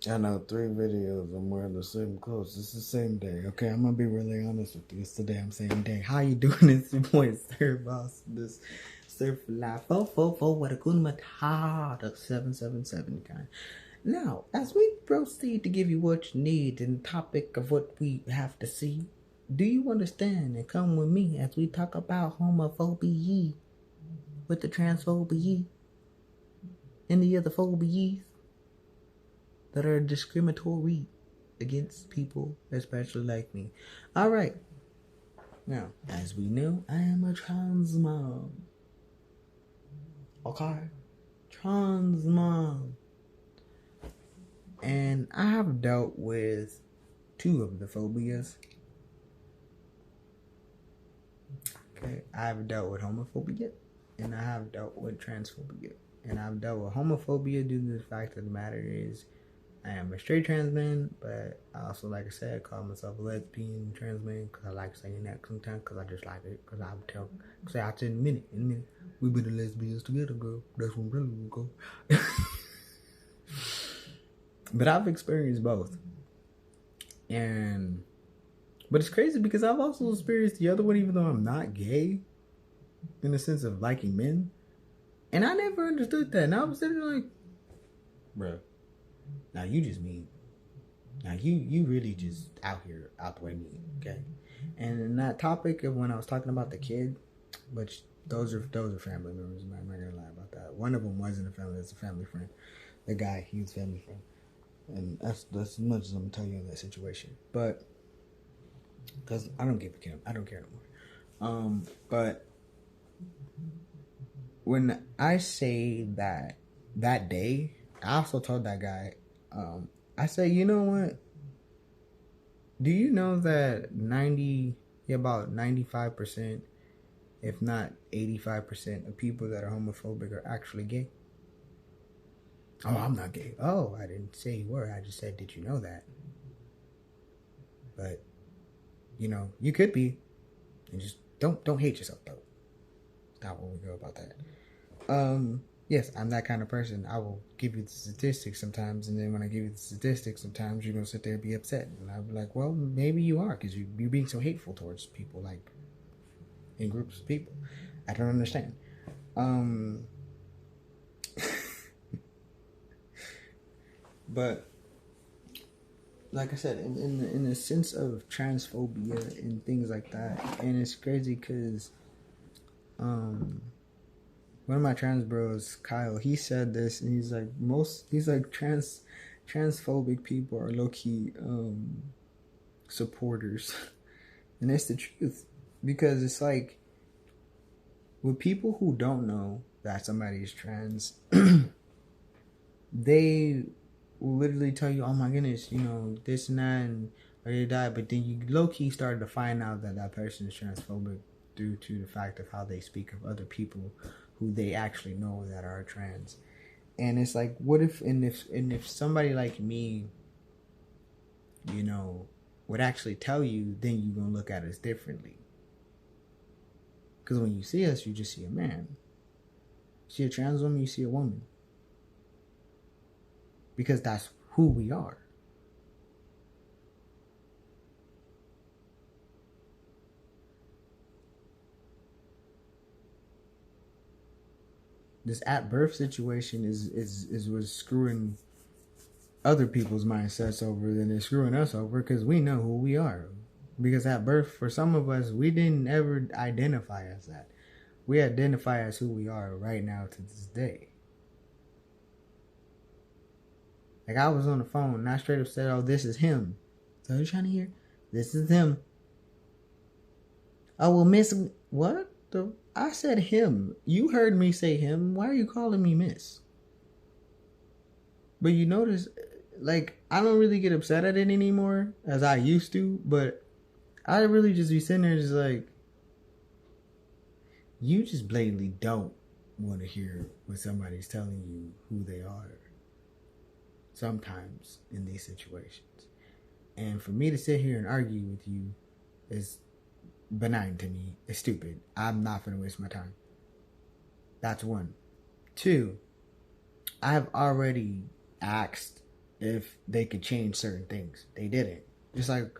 I know 3 videos. I'm wearing the same clothes. It's the same day. Okay, I'm gonna be really honest with you. It's the damn same day. How you doing? It's your boy Sir Boss. This Surf Life 444 with a good matata 777 kind. Now, as we proceed to give you what you need and topic of what we have to see, do you understand and come with me as we talk about homophobia with the transphobia and the other phobias that are discriminatory against people, especially like me. Alright. Now, as we know, I am a trans mom. Okay? Trans mom. And I have dealt with 2 of the phobias. Okay? I have dealt with homophobia and I have dealt with transphobia. And I've dealt with homophobia due to the fact that the matter is I am a straight trans man, but I also, like I said, call myself a lesbian trans man because I like saying that sometimes because I just like it. Because I would say I said in a minute, we've been the lesbians together, girl. That's what really will go. But I've experienced both. But it's crazy because I've also experienced the other one, even though I'm not gay, in the sense of liking men. And I never understood that. And I was sitting like, bruh, now you just mean. Now you really just out here out the way mean, okay? And in that topic of when I was talking about the kid, which those are family members. I'm not gonna lie about that. One of them wasn't a family; it's a family friend. The guy, he was a family friend, and that's as much as I'm gonna tell you in that situation. But because I don't give a care, I don't care no more. But when I say that day, I also told that guy, I said, you know what? Do you know that about 95%, if not 85% of people that are homophobic are actually gay? Oh, I'm not gay. Oh, I didn't say you were. I just said, did you know that? But, you could be. And just don't hate yourself, though. Not where we go about that. Yes, I'm that kind of person. I will give you the statistics sometimes, and then when I give you the statistics, sometimes you're gonna sit there and be upset, and I'll be like, well, maybe you are, because you're being so hateful towards people, like in groups of people. I don't understand. But like I said, in the sense of transphobia and things like that, and it's crazy because one of my trans bros, Kyle, he said this, and he's like transphobic people are low key supporters, and it's the truth, because it's like with people who don't know that somebody is trans, they will literally tell you, "Oh my goodness, this and that," and or they die. But then you low key started to find out that that person is transphobic due to the fact of how they speak of other people who they actually know that are trans. And it's like, what if if somebody like me, would actually tell you, then you're gonna look at us differently. Because when you see us, you just see a man. You see a trans woman, you see a woman. Because that's who we are. This at birth situation is what's screwing other people's mindsets over than it's screwing us over, because we know who we are. Because at birth, for some of us, we didn't ever identify as that. We identify as who we are right now to this day. Like, I was on the phone and I straight up said, "Oh, this is him." So you trying to hear? This is him. Oh, well, Miss, what? I said him. You heard me say him. Why are you calling me Miss? But you notice, like, I don't really get upset at it anymore as I used to, but I really just be sitting there just like, you just blatantly don't want to hear when somebody's telling you who they are sometimes in these situations. And for me to sit here and argue with you is benign to me. It's stupid. I'm not going to waste my time. That's one. Two, I have already asked if they could change certain things. They didn't. Just like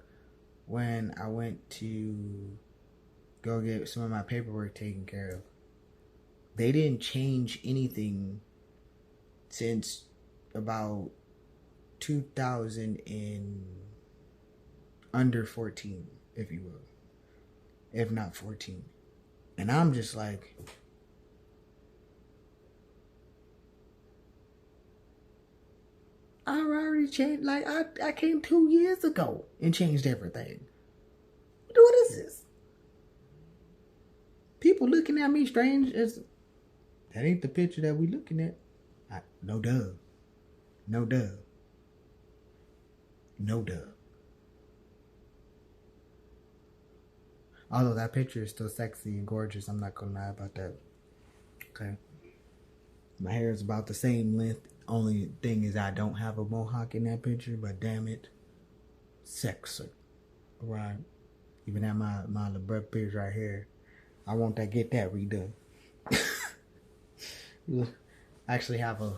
when I went to go get some of my paperwork taken care of, they didn't change anything since about 2000 and under 14, if you will, if not 14. And I'm just like, I already changed. Like, I came 2 years ago and changed everything. What is this? People looking at me strange as that ain't the picture that we looking at. No dub. No dub. No dub. Although that picture is still sexy and gorgeous, I'm not gonna lie about that. Okay. My hair is about the same length. Only thing is I don't have a mohawk in that picture, but damn it, sexy. Right. Even at my LeBron picture right here, I want to get that redone. I actually have a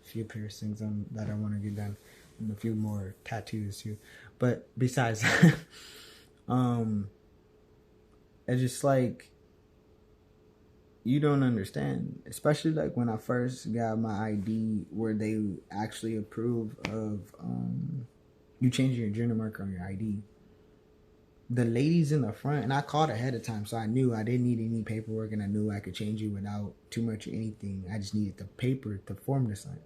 few piercings on that I want to get done, and a few more tattoos too. But besides that, it's just like, you don't understand, especially like when I first got my ID, where they actually approve of you changing your gender marker on your ID. The ladies in the front, and I called ahead of time, so I knew I didn't need any paperwork, and I knew I could change it without too much of anything. I just needed the paper, the form to sign.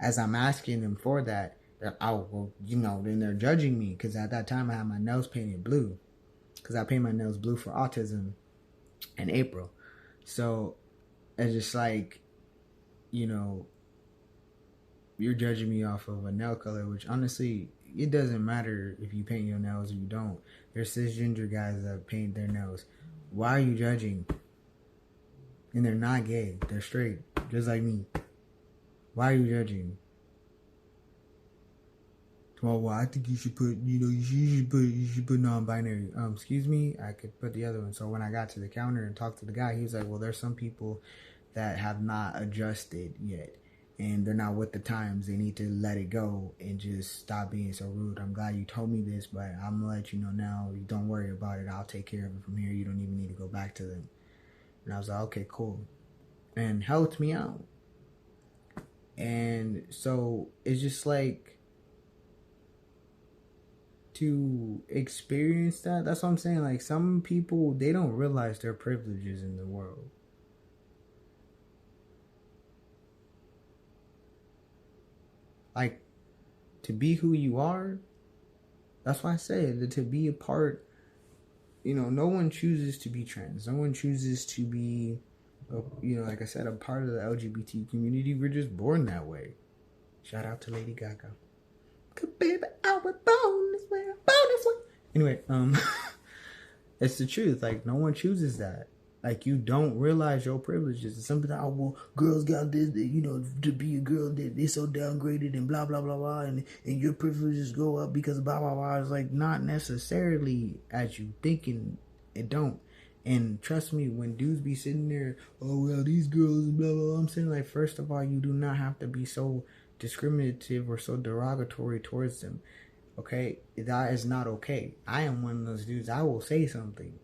As I'm asking them for that, they're, oh, well, then they're judging me, because at that time I had my nails painted blue, because I painted my nails blue for autism in April. So it's just like, you're judging me off of a nail color, which honestly, it doesn't matter if you paint your nails or you don't. There's cisgender guys that paint their nails. Why are you judging? And they're not gay. They're straight, just like me. Why are you judging? Well, I think you should put, you should put non-binary. Excuse me, I could put the other one. So when I got to the counter and talked to the guy, he was like, well, there's some people that have not adjusted yet, and they're not with the times. They need to let it go and just stop being so rude. I'm glad you told me this, but I'm gonna let you know now. Don't worry about it. I'll take care of it from here. You don't even need to go back to them. And I was like, okay, cool. And helped me out. And so it's just like, to experience that, that's what I'm saying. Like, some people, they don't realize their privileges in the world. Like, to be who you are, that's why I say that to be a part, no one chooses to be trans. No one chooses to be, like I said, a part of the LGBT community. We're just born that way. Shout out to Lady Gaga. Cause baby, I was born this way, born this way. Anyway, it's the truth. Like, no one chooses that. Like, you don't realize your privileges. It's something that, oh, well, girls got this, to be a girl, they're so downgraded and blah, blah, blah, blah, and your privileges go up because blah, blah, blah. It's like, not necessarily as you thinking. It don't. And trust me, when dudes be sitting there, oh, well, these girls, blah, blah, blah, I'm saying, like, first of all, you do not have to be so discriminative or so derogatory towards them. Okay? That is not okay. I am one of those dudes. I will say something.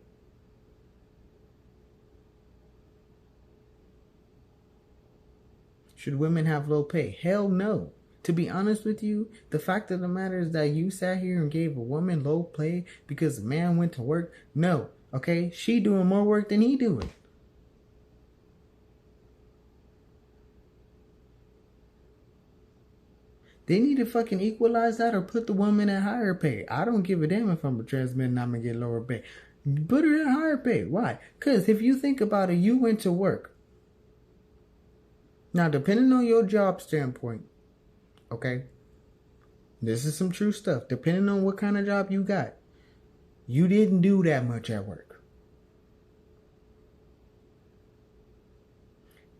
Should women have low pay? Hell no. To be honest with you, the fact of the matter is that you sat here and gave a woman low pay because the man went to work. No. Okay? She doing more work than he doing. They need to fucking equalize that or put the woman at higher pay. I don't give a damn if I'm a trans man and I'm going to get lower pay. Put her at higher pay. Why? Because if you think about it, you went to work. Now, depending on your job standpoint, okay, this is some true stuff. Depending on what kind of job you got, you didn't do that much at work.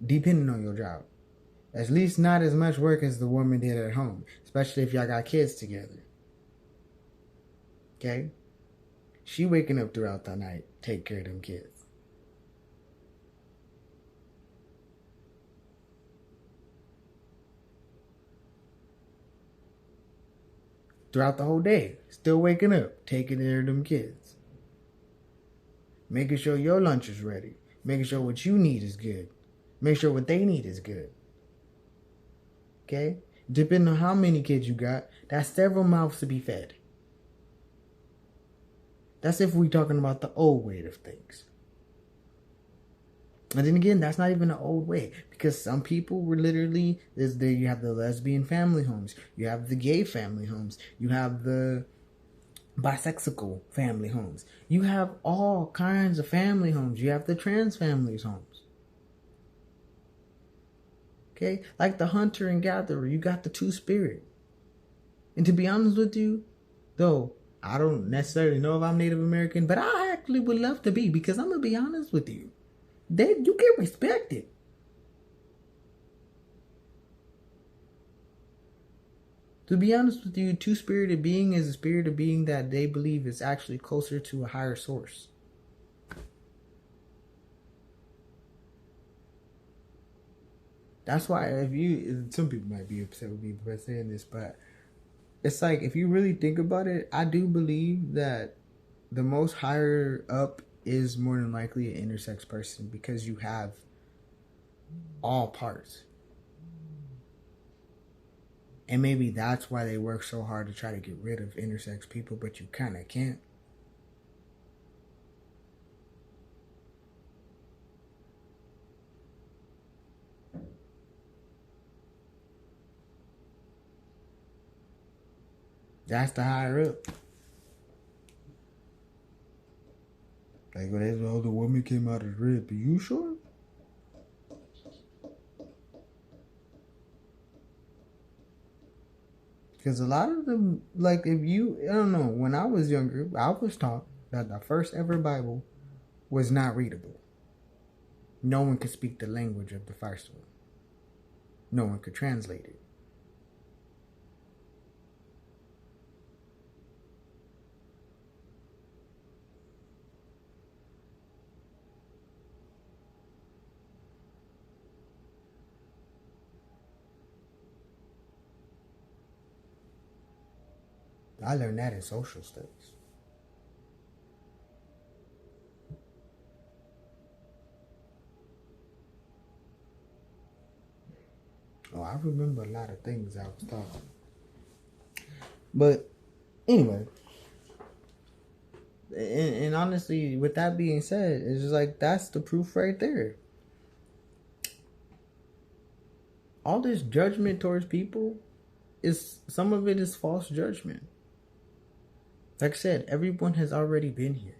Depending on your job. At least not as much work as the woman did at home. Especially if y'all got kids together. Okay? She waking up throughout the night, take care of them kids. throughout the whole day. Still waking up, taking care of them kids. Making sure your lunch is ready. Making sure what you need is good. Make sure what they need is good. Okay? Depending on how many kids you got, that's several mouths to be fed. That's if we're talking about the old way of things. And then again, that's not even an old way, because some people were literally, you have the lesbian family homes, you have the gay family homes, you have the bisexual family homes, you have all kinds of family homes, you have the trans families homes. Okay, like the hunter and gatherer, you got the two-spirit. And to be honest with you, though, I don't necessarily know if I'm Native American, but I actually would love to be, because I'm gonna be honest with you. You get respected. To be honest with you, two-spirited being is a spirit of being that they believe is actually closer to a higher source. That's why some people might be upset with me for saying this, but it's like, if you really think about it, I do believe that the most higher up is more than likely an intersex person, because you have all parts. And maybe that's why they work so hard to try to get rid of intersex people, but you kind of can't. That's the higher up. Like, well, the woman came out of the rib. Are you sure? Because a lot of them, like, I don't know, when I was younger, I was taught that the first ever Bible was not readable. No one could speak the language of the first one. No one could translate it. I learned that in social studies. Oh, I remember a lot of things I was taught. But anyway, and honestly, with that being said, it's just like, that's the proof right there. All this judgment towards people, some of it is false judgment. Like I said, everyone has already been here.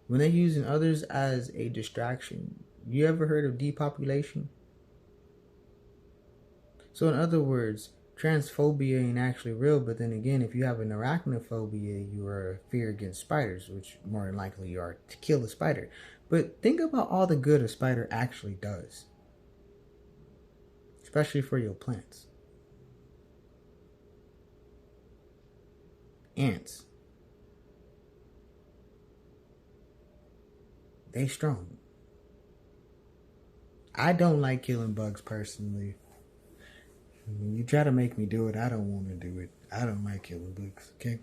When they're using others as a distraction, you ever heard of depopulation? So in other words, transphobia ain't actually real, but then again, if you have an arachnophobia, you are a fear against spiders, which more than likely you are to kill a spider. But think about all the good a spider actually does, especially for your plants. Ants. They strong. I don't like killing bugs personally. You try to make me do it, I don't want to do it. I don't like killing bugs, okay?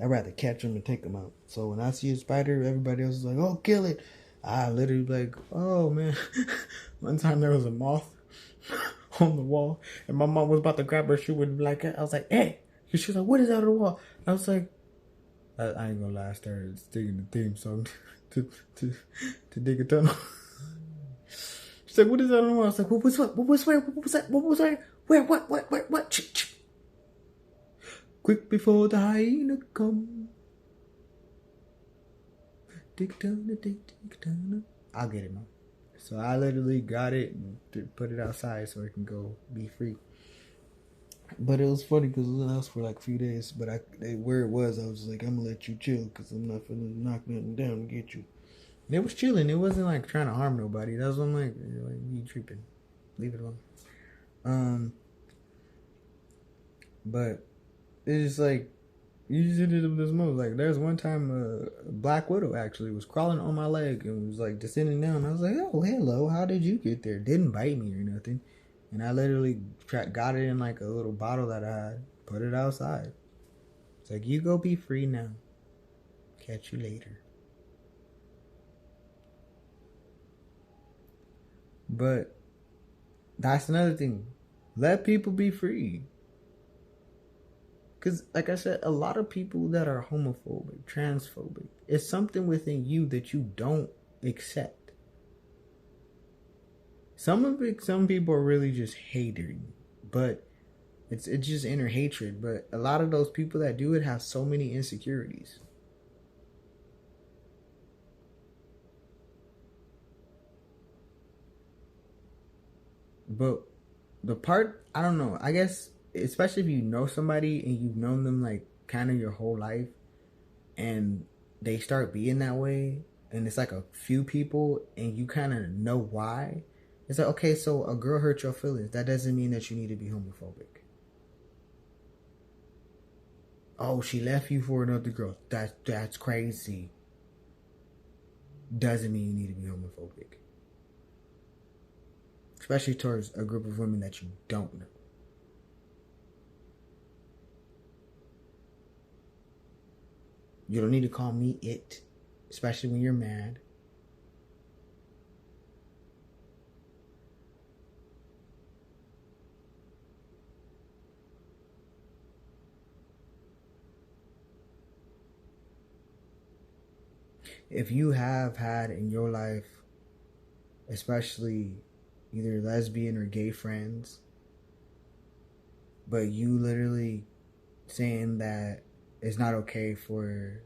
I'd rather catch them and take them out. So when I see a spider, everybody else is like, oh, kill it. I literally be like, oh, man. One time there was a moth on the wall, and my mom was about to grab her shoe and be like, I was like, hey. She was like, what is that on the wall? I was like, I ain't gonna lie, I started singing the theme song to dig a tunnel. She's like, what is that on the wall? I was like, what was that? What was that? Where? What? Quick before the hyena come. Dig a tunnel. I'll get it, man. So I literally got it and put it outside so it can go be free. But it was funny because it was in the house for like a few days. But where it was, I was just like, I'm gonna let you chill because I'm not finna knock nothing down to get you. And it was chilling. It wasn't like trying to harm nobody. That's what I'm like, you tripping. Leave it alone. But it's just like, you just did it this move. Like, there's one time a black widow actually was crawling on my leg and was like descending down. I was like, oh, hello, how did you get there? Didn't bite me or nothing. And I literally got it in like a little bottle that I had, put it outside. It's like, you go be free now. Catch you later. But that's another thing. Let people be free. Because, like I said, a lot of people that are homophobic, transphobic, it's something within you that you don't accept. Some people are really just hating, but it's just inner hatred. But a lot of those people that do it have so many insecurities. But the part, I don't know, I guess, especially if you know somebody and you've known them like kind of your whole life and they start being that way, and it's like a few people and you kind of know why. It's like, okay, so a girl hurt your feelings. That doesn't mean that you need to be homophobic. Oh, she left you for another girl. That's crazy. Doesn't mean you need to be homophobic. Especially towards a group of women that you don't know. You don't need to call me it, especially when you're mad. If you have had in your life, especially either lesbian or gay friends, but you literally saying that it's not okay for,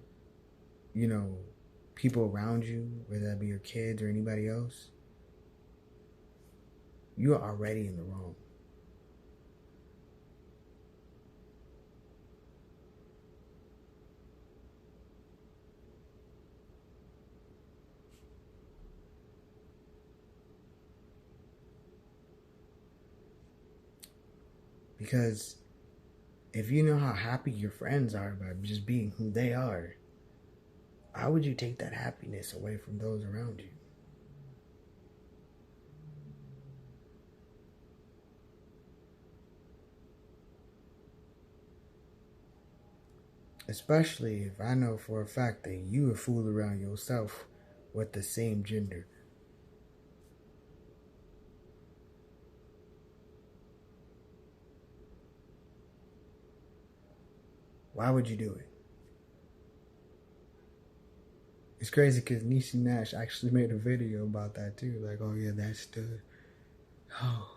you know, people around you, whether that be your kids or anybody else, you are already in the wrong. Because if you know how happy your friends are by just being who they are, how would you take that happiness away from those around you? Especially if I know for a fact that you have fooled around yourself with the same gender. Why would you do it? It's crazy because Niecy Nash actually made a video about that too. Like, oh yeah, that's the... Oh.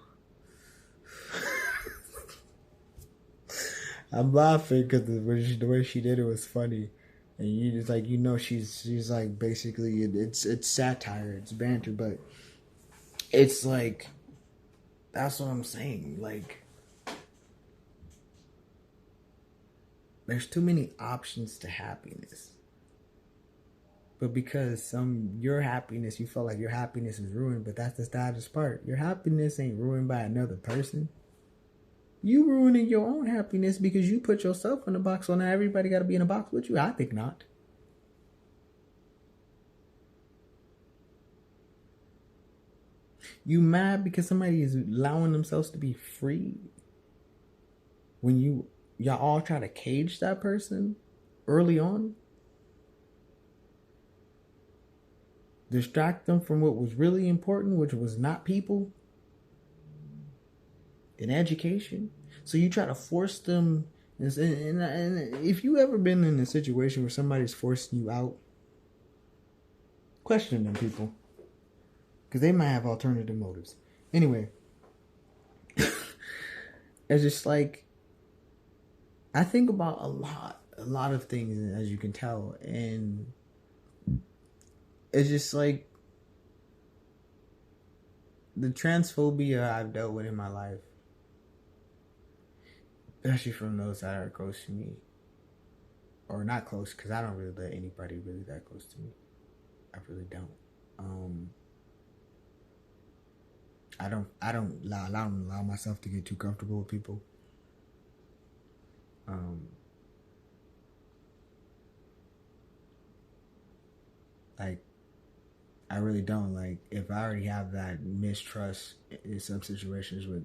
I'm laughing because the way she did it was funny. And you just like, you know, she's like basically, it's satire, it's banter, but it's like, that's what I'm saying. Like, there's too many options to happiness. But because your happiness, you feel like your happiness is ruined, but that's the saddest part. Your happiness ain't ruined by another person. You ruining your own happiness because you put yourself in a box, so now everybody got to be in a box with you. I think not. You mad because somebody is allowing themselves to be free when y'all all try to cage that person early on? Distract them from what was really important, which was not people and education. So you try to force them. And if you ever been in a situation where somebody's forcing you out, question them, people, because they might have alternative motives. Anyway, it's just like, I think about a lot of things, as you can tell, and it's just like the transphobia I've dealt with in my life, especially from those that are close to me, or not close, because I don't really let anybody really that close to me. I really don't. I don't allow myself to get too comfortable with people. Like, I really don't. Like, if I already have that mistrust in some situations with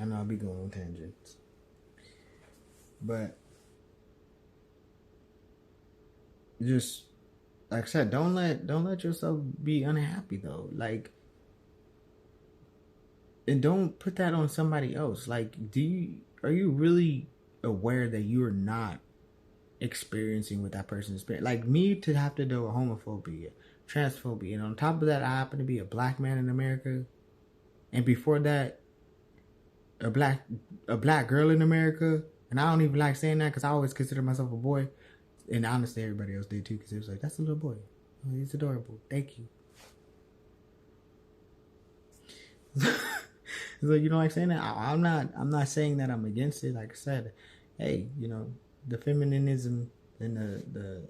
I know I'll be going on tangents. But just like I said, don't let yourself be unhappy though. Like, and don't put that on somebody else. Like, are you really aware that you're not experiencing what that person is experiencing? Like me to have to deal with homophobia, transphobia, and on top of that, I happen to be a black man in America, and before that, a black girl in America. And I don't even like saying that because I always consider myself a boy, and honestly, everybody else did too because it was like, that's a little boy. Oh, he's adorable. Thank you. So you don't like saying that? I'm not saying that I'm against it. Like I said, hey, the feminism and the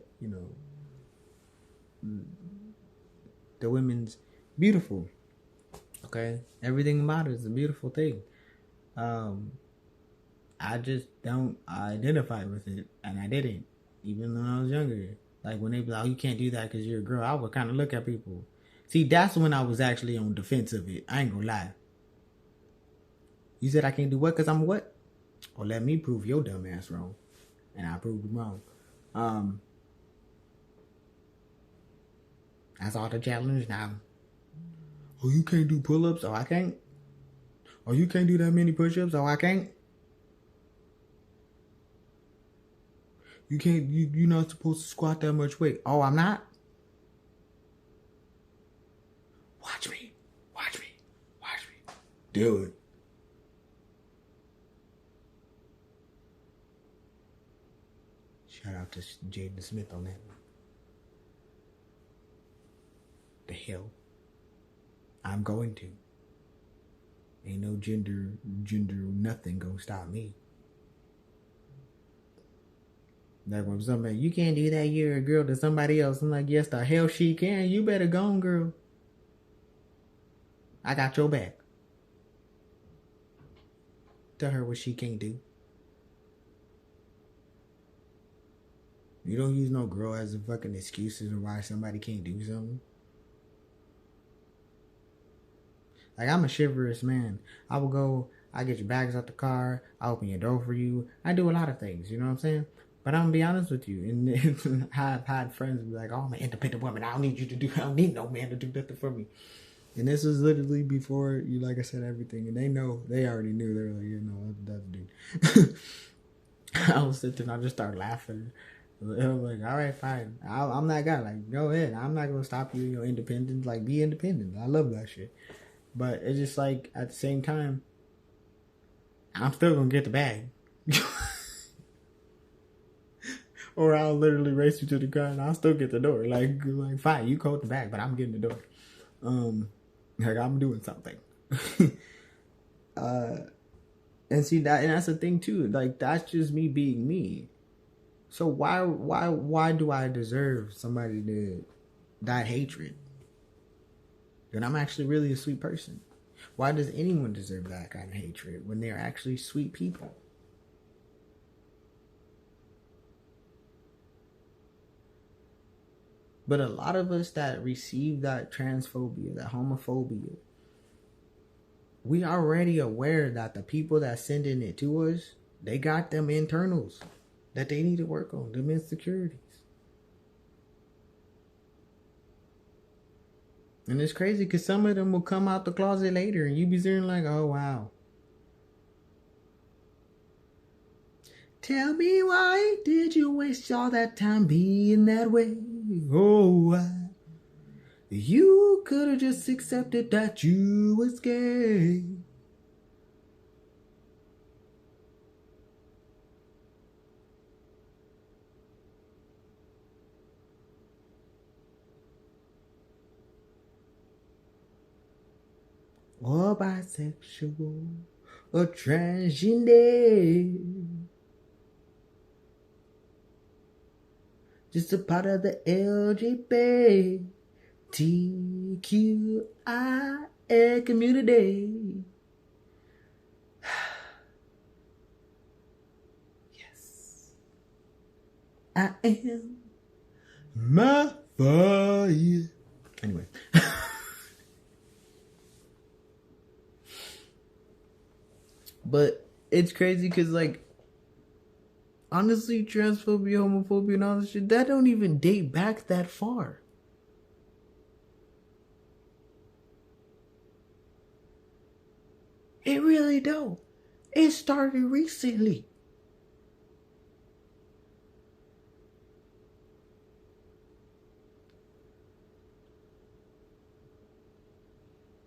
the women's beautiful. Okay, everything about it is a beautiful thing. I just don't identify with it, and I didn't, even when I was younger. Like when they be like, "Oh, you can't do that because you're a girl," I would kind of look at people. See, that's when I was actually on defense of it. I ain't gonna lie. You said I can't do what because I'm what? Or let me prove your dumb ass wrong. And I proved him wrong. That's all the challenge now. Oh, you can't do pull-ups? Oh, I can't. Oh, you can't do that many push-ups? Oh, I can't. You can't, you're not supposed to squat that much weight. Oh, I'm not? Watch me. Do it. Shout out to Jaden Smith on that one. The hell? I'm going to. Ain't no gender nothing gonna stop me. Like when somebody, you can't do that, you're a girl, to somebody else. I'm like, yes, the hell she can. You better go on, girl. I got your back. Tell her what she can't do. You don't use no girl as a fucking excuses of why somebody can't do something. Like, I'm a chivalrous man. I will go, I get your bags out the car, I open your door for you. I do a lot of things, you know what I'm saying? But I'm gonna be honest with you. And I've had friends be like, oh, I'm an independent woman. I don't need no man to do nothing for me. And this was literally before you, like I said, everything. And they already knew. They were like, that's the dude. I was sitting and I just started laughing. I was like, all right, fine. I'm that guy. Like, go ahead. I'm not going to stop you. You're independent. Like, be independent. I love that shit. But it's just like, at the same time, I'm still going to get the bag. Or I'll literally race you to the car and I'll still get the door. Like fine, you hold the bag, but I'm getting the door. Like, I'm doing something. And see that, and that's the thing too. Like, that's just me being me. So why do I deserve somebody to that hatred? And I'm actually really a sweet person. Why does anyone deserve that kind of hatred when they're actually sweet people? But a lot of us that receive that transphobia, that homophobia, we already aware that the people that sending it to us, they got them internals that they need to work on, them insecurities. And it's crazy because some of them will come out the closet later and you be sitting like, oh, wow. Tell me, why did you waste all that time being that way? Oh, why? You could have just accepted that you was gay. Or bisexual, or transgender. Just a part of the LGBTQIA community. Yes. I am my fire. Anyway. But it's crazy because, like, honestly, transphobia, homophobia, and all this shit, that don't even date back that far. It really don't. It started recently.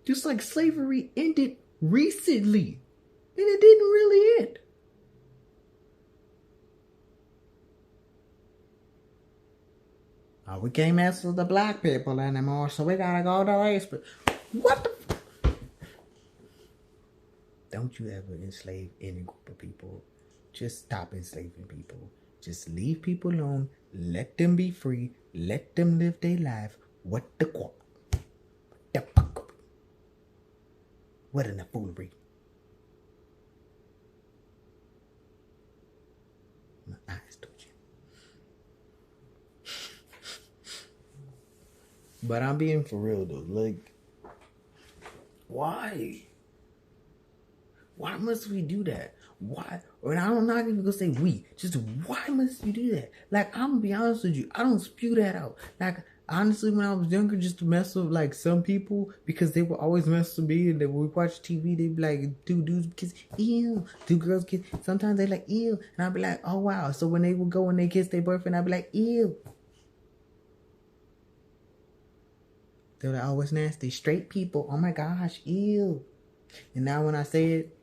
Just like slavery ended recently. And it didn't really end. Oh, we can't mess with the black people anymore, so we gotta go to race. But what the? Don't you ever enslave any group of people. Just stop enslaving people. Just leave people alone. Let them be free. Let them live their life. What the fuck? The fuck? What in the foolery? My eyes twitching. But I'm being for real though. Like, why? Why must we do that? Why? And I'm not even gonna say we. Just why must we do that? Like, I'm gonna be honest with you. I don't spew that out. Like, honestly, when I was younger, just to mess with like some people because they would always mess with me, and they would watch TV. They'd be like, "Do dudes kiss? Ew." Do girls kiss? Sometimes they like ew, and I'd be like, "Oh wow." So when they would go and they kiss their boyfriend, I'd be like, "Ew." They're like, "Oh, it's nasty." Straight people. Oh my gosh, ew. And now when I say it.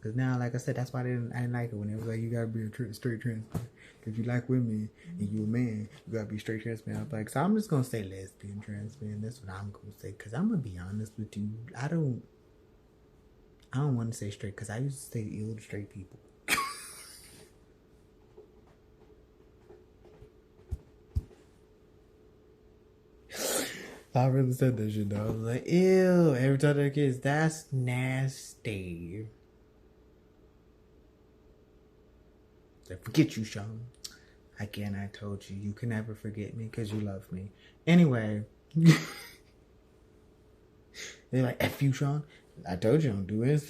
Because now, like I said, that's why I didn't like it when it was like, you gotta be a straight trans man. If you like women and you a man, you gotta be straight trans man. I was like, so I'm just gonna say lesbian trans man. That's what I'm gonna say. Because I'm gonna be honest with you. I don't want to say straight because I used to say ill to straight people. I really said that shit though. I was like, ew. Every time I kiss, that's nasty. Forget you, Sean. Again, I told you, you can never forget me because you love me. Anyway, they're like, F you, Sean. I told you don't do it.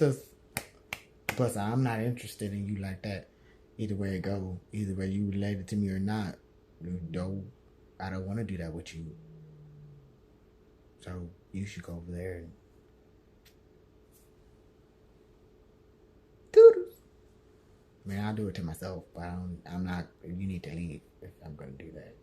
Plus, I'm not interested in you like that. Either way it go, either way you related to me or not, I don't want to do that with you. So you should go over there and doodles. I mean, I'll do it to myself, but I'm not. You need to leave if I'm gonna do that.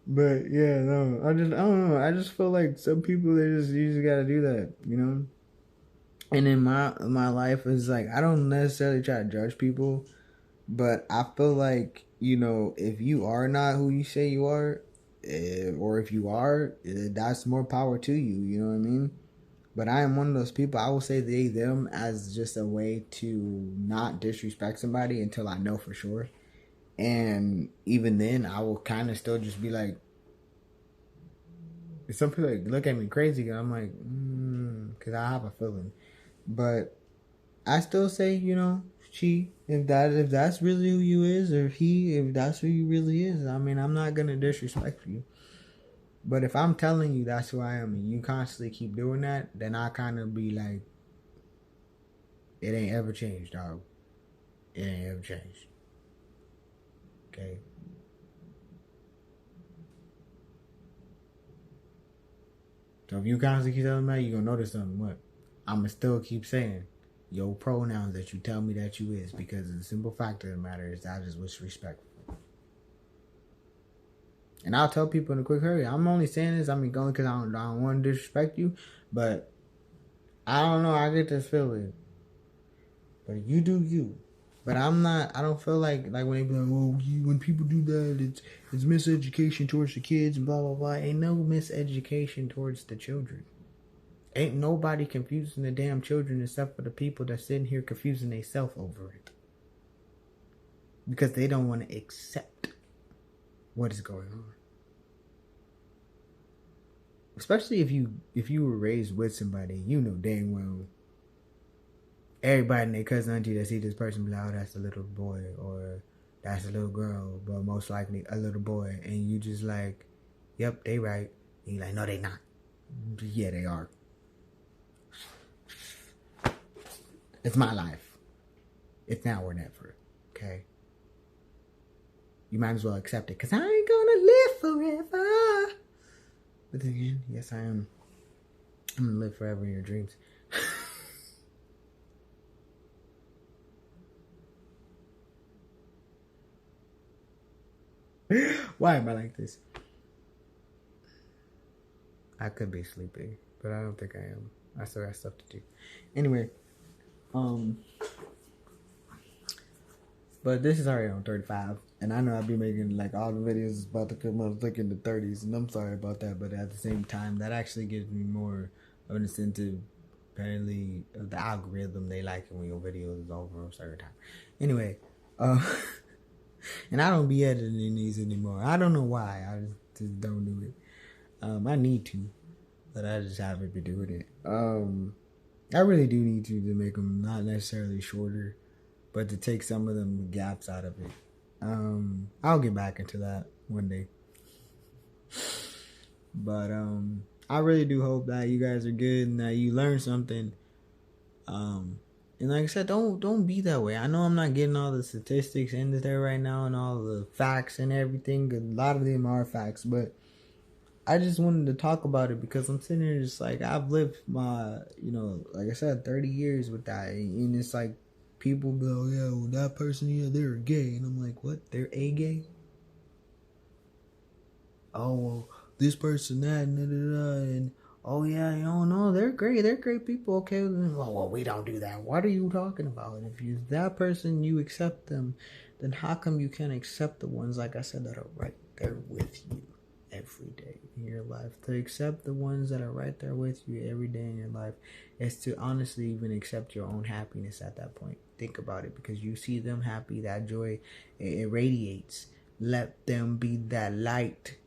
But yeah, no, I don't know. I just feel like some people you just gotta do that, you know. And in my life is like I don't necessarily try to judge people, but I feel like if you are not who you say you are, or if you are, that's more power to you. You know what I mean? But I am one of those people. I will say they them as just a way to not disrespect somebody until I know for sure. And even then, I will kind of still just be like, some people like look at me crazy. I'm like, because I have a feeling. But I still say, she, if that's really who you is, or he, if that's who you really is. I mean, I'm not gonna disrespect you. But if I'm telling you that's who I am, and you constantly keep doing that, then I kind of be like, it ain't ever changed, dog. It ain't ever changed. Okay. So if you constantly keep telling me that, you gonna notice something. What? I'ma still keep saying your pronouns that you tell me that you is, because the simple fact of the matter is I just wish respectful. And I'll tell people in a quick hurry. I'm only saying this, going because I don't want to disrespect you, but I don't know. I get this feeling, but you do you. But I don't feel like when they be like, oh, when people do that, it's miseducation towards the kids and blah, blah, blah. Ain't no miseducation towards the children. Ain't nobody confusing the damn children except for the people that's sitting here confusing themselves over it. Because they don't want to accept what is going on. Especially if you were raised with somebody, you know dang well everybody and their cousin auntie that see this person be like, oh, that's a little boy, or that's a little girl, but most likely a little boy, and you just like, yep, they right. And you're like, no, they not. Yeah, they are. It's my life. It's now or never. Okay? You might as well accept it, because I ain't gonna live forever. But then again, yes, I am. I'm gonna live forever in your dreams. Why am I like this? I could be sleeping, but I don't think I am. I still got stuff to do. Anyway, but this is already on 35, and I know I'll be making like all the videos is about to come up like in the 30s, and I'm sorry about that, but at the same time, that actually gives me more of an incentive. Apparently, the algorithm, they like it when your video is over a certain time. Anyway, and I don't be editing these anymore. I don't know why. I just don't do it. I need to, but I just haven't been doing it. I really do need to make them not necessarily shorter, but to take some of them gaps out of it. I'll get back into that one day. But I really do hope that you guys are good and that you learn something. And like I said, don't be that way. I know I'm not getting all the statistics into there right now and all the facts and everything. A lot of them are facts, but I just wanted to talk about it because I'm sitting here just like, I've lived my, like I said, 30 years with that. And it's like, people go, yeah, well, that person, yeah, they're gay. And I'm like, what? They're a gay? Oh, well, this person, that, and oh, yeah, no, they're great. They're great people. Okay, well, we don't do that. What are you talking about? If you that person, you accept them, then how come you can't accept the ones, like I said, that are right there with you every day in your life? To accept the ones that are right there with you every day in your life is to honestly even accept your own happiness at that point. Think about it, because you see them happy, that joy, it radiates. Let them be that light.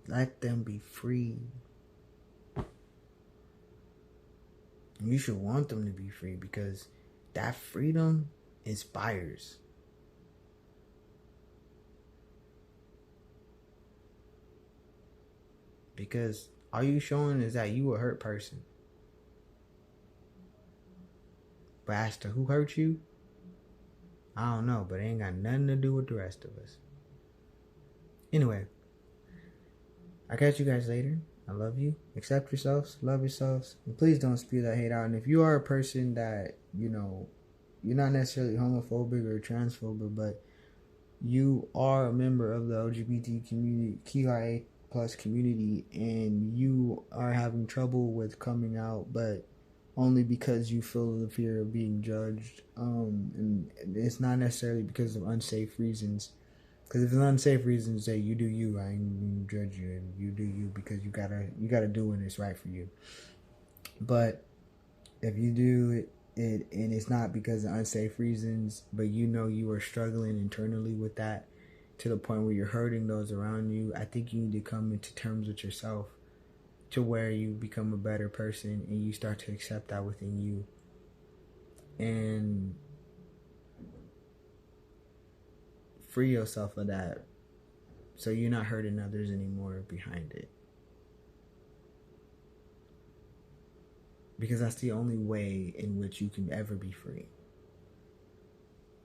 Let them be free. You should want them to be free, because that freedom inspires. Because all you showing is that you a hurt person. But as to who hurt you, I don't know, but it ain't got nothing to do with the rest of us. Anyway, I'll catch you guys later. I love you. Accept yourselves. Love yourselves. And please don't spew that hate out. And if you are a person that, you're not necessarily homophobic or transphobic, but you are a member of the LGBT community, QIA plus community, and you are having trouble with coming out, but only because you feel the fear of being judged, and it's not necessarily because of unsafe reasons. Because if it's unsafe reasons, say you do you, I ain't gonna judge you, and you do you because you gotta do when it's right for you. But if you do it and it's not because of unsafe reasons, but you are struggling internally with that to the point where you're hurting those around you, I think you need to come into terms with yourself to where you become a better person and you start to accept that within you. And free yourself of that so you're not hurting others anymore behind it. Because that's the only way in which you can ever be free.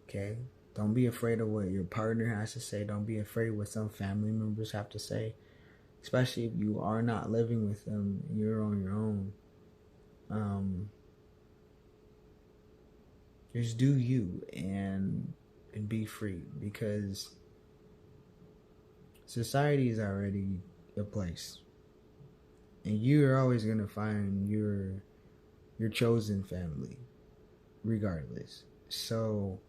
Okay? Don't be afraid of what your partner has to say. Don't be afraid of what some family members have to say. Especially if you are not living with them, you're on your own. Just do you and be free, because society is already a place, and you are always gonna find your chosen family, regardless. So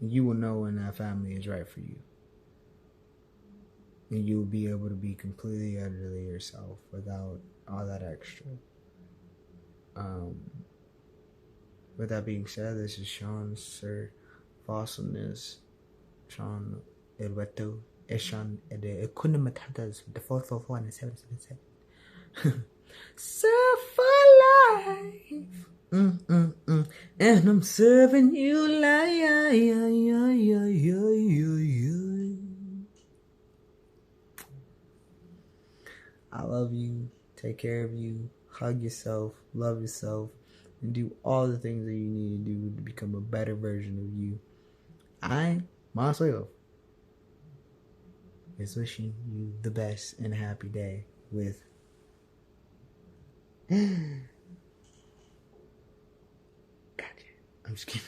you will know when that family is right for you, and you will be able to be completely, utterly yourself without all that extra. With that being said, this is Sean Sir Fossilness, Sean Edweto, Eshan Ede Ekunimatadas, the 444 and 777. Serve for life. And I'm serving you life. I love you. Take care of you. Hug yourself. Love yourself. And do all the things that you need to do to become a better version of you. I, myself, is wishing you the best and a happy day with gotcha. I'm just kidding.